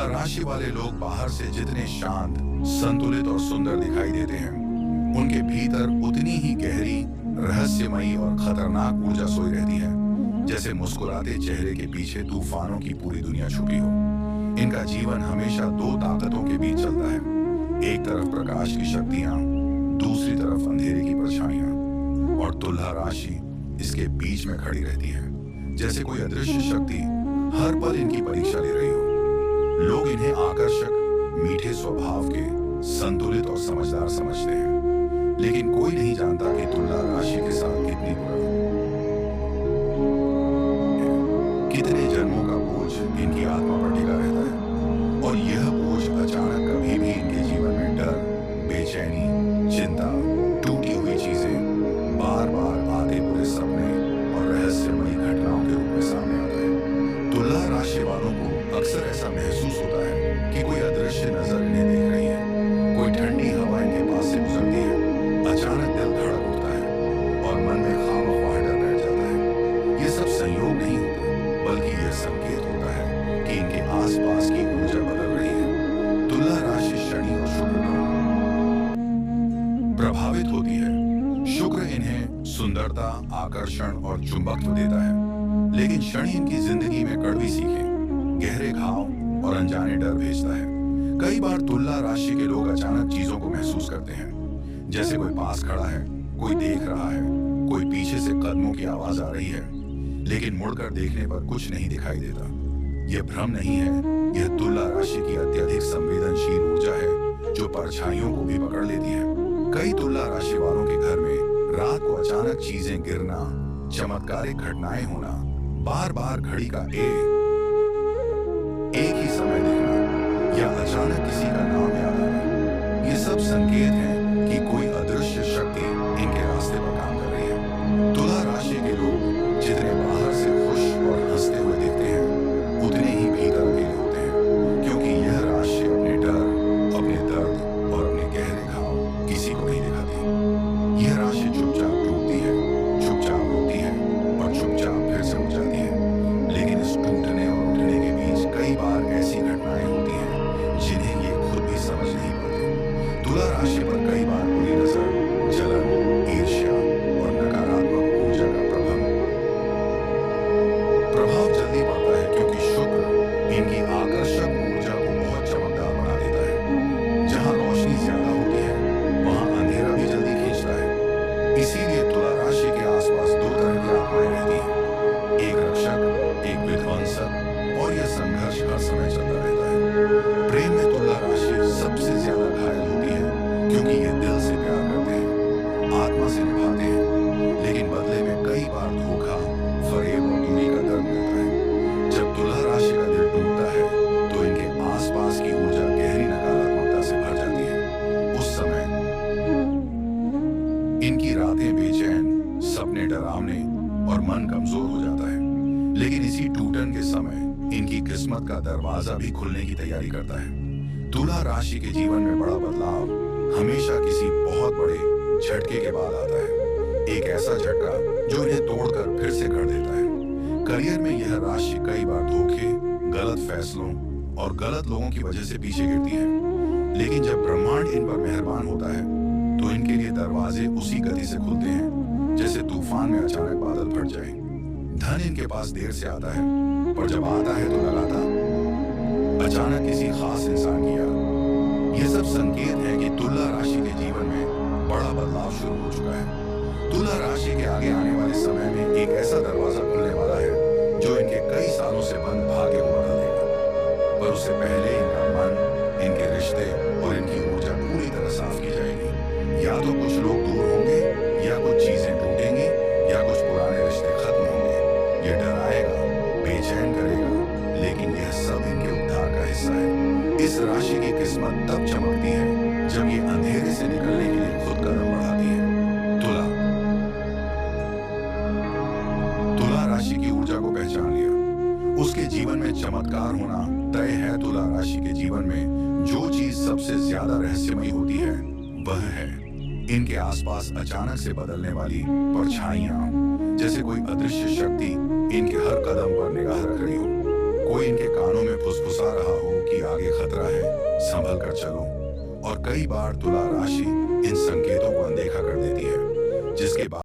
तुला राशि वाले लोग बाहर से जितने शांत, संतुलित और सुंदर दिखाई देते हैं, उनके भीतर उतनी ही गहरी, रहस्यमयी और खतरनाक ऊर्जा सोई रहती है, जैसे मुस्कुराते चेहरे के पीछे तूफानों की पूरी दुनिया छुपी हो। इनका जीवन हमेशा दो ताकतों के बीच चलता है, एक तरफ प्रकाश की शक्तियां, दूसरी तरफ अंधेरे की परछाइयां, और तुला राशि इसके बीच में खड़ी रहती है, जैसे कोई अदृश्य शक्ति हर पल इनकी परीक्षा ले रही हो। लोग इन्हें आकर्षक, मीठे स्वभाव के, संतुलित और समझदार समझते हैं, लेकिन कोई नहीं जानता कि तुला राशि के साथ कितनी बुरा, कितने जन्मों का बोझ इनकी आत्मा पर टिका रहता है। और यह बोझ अचानक कभी भी इनके जीवन में डर, बेचैनी, चिंता, टूटी हुई चीजें, बार बार आते बुरे सपने और रहस्यमयी घटनाओं के रूप में सामने आता है। तुला राशि वालों को अक्सर ऐसा महसूस होता है कि कोई अदृश्य नजर इन्हें देख रही है, कोई ठंडी हवा इनके पास से गुजरती है। अचानक दिल धड़क उठता है और मन में खामख्वाह डर बैठ जाता है। ये सब संयोग नहीं होता, बल्कि यह संकेत होता है कि इनके आसपास की ऊर्जा बदल रही है। तुला राशि शनि और शुक्र पर प्रभावित होती है। शुक्र इन्हें सुंदरता, आकर्षण और चुंबकत्व देता है, लेकिन शनि इनकी जिंदगी में कड़वी सीखें, गहरे घाव और अनजाने डर भेजता है। कई बार तुला राशि के लोग अचानक चीजों को महसूस करते हैं, जैसे कोई पास खड़ा है, कोई देख रहा है, कोई पीछे से कदमों की आवाज आ रही है, लेकिन मुड़कर देखने पर कुछ नहीं दिखाई देता। यह भ्रम नहीं है, यह तुला राशि की अत्यधिक संवेदनशील ऊर्जा है, जो परछाइयों को भी पकड़ लेती है। कई तुला राशि वालों के घर में रात को अचानक चीजें गिरना, चमत्कारिक घटनाएं होना, बार बार घड़ी का एक ही समय दिखना या अचानक किसी का नाम याद आना, ये सब संकेत हैं कि कोई अदृश्य शक्ति इनके रास्ते पर काम कर रही है। तुला राशि के लोग जितने बाहर से खुश और हंसते हुए दिखते हैं, उतने ही भीतर अकेले होते हैं, क्योंकि यह राशि अपने डर, अपने दर्द और अपने गहरे घाव किसी को नहीं दिखाती। यह राशि चुपचाप टूटती है, चुपचाप रोती है और चुपचाप फिर से उठ जाती है। लेकिन इस टूटने और उठने के बीच कई बार ऐसी घटनाएं होती हैं जिन्हें ये खुद भी समझ नहीं पाते। तुला राशि पर कई बार बुरी नजर, जलन, ईर्ष्या और नकारात्मक ऊर्जा का प्रभाव जल्दी पड़ता है, क्योंकि शुक्र इनकी आकर्षक ऊर्जा को बहुत चमकदार बना देता है। जहां रोशनी ज्यादा होती है, वहां अंधेरा भी जल्दी खींचता है। इसीलिए तुला राशि के आसपास दो तरह की आत्माएं रहती हैं, एक रक्षक, एक विध्वंसक, और यह संघर्ष हर समय चलता रहता है। प्रेम में तुला राशि सबसे ज्यादा घायल होती है, क्योंकि ये दिल से प्यार करते हैं, आत्मा से निभाते हैं, लेकिन बदले में कई बार धोखा, फरेब और दूरी का दर्द मिलता है। जब तुला राशि का दिल टूटता है, तो इनके आसपास की ऊर्जा गहरी नकारात्मकता से भर जाती है। उस समय इनकी रातें बेचैन, सपने डरावने और मन कमजोर हो जाता है। लेकिन इसी टूटन के समय इनकी किस्मत का दरवाजा भी खुलने की तैयारी करता है। तुला राशि के जीवन में बड़ा बदलाव हमेशा किसी बहुत बड़े झटके के बाद आता है, एक ऐसा झटका जो इन्हें तोड़कर फिर से गढ़ देता है। करियर में यह राशि कई बार धोखे, गलत फैसलों और गलत लोगों की वजह से पीछे गिरती है, लेकिन जब ब्रह्मांड इन पर मेहरबान होता है, तो इनके लिए दरवाजे उसी गति से खुलते हैं जैसे तूफान में अचानक बादल फट जाए। धन इनके पास देर से आता है, पर जब आता है तो लगातार, अचानक किसी खास इंसान की याद। ये सब संकेत है कि तुला राशि के जीवन में बड़ा बदलाव शुरू हो चुका है। तुला राशि के आगे आने वाले समय में एक ऐसा दरवाजा खुलने वाला है जो इनके कई सालों से बंद भाग्य को बदल देगा। पर उससे पहले इनका मन, इनके रिश्ते और इनकी ऊर्जा पूरी तरह साफ की जाएगी। या तो कुछ लोग दूर होंगे, या कुछ चीजें टूटेंगी, या कुछ पुराने रिश्ते खत्म होंगे। ये डराएगा, बेचैन करेगा, लेकिन यह सब इनके उद्धार का हिस्सा है। इस राशि की किस्मत तब चमकती है जब ये अंधेरे से निकलने के लिए खुद कदम बढ़ाती है। तुला राशि की ऊर्जा को पहचान लिया, उसके जीवन में चमत्कार होना तय है। तुला राशि के जीवन में जो चीज सबसे ज्यादा रहस्यमयी होती है, वह है इनके आसपास अचानक से बदलने वाली परछाइयां, जैसे कोई अदृश्य शक्ति इनके हर कदम पर निगाह रख रही हो। कोई इनके कानों में फुसफुसा रहा हो कि आगे संभल कर चलो। और कई बार तुला राशि इन संकेतों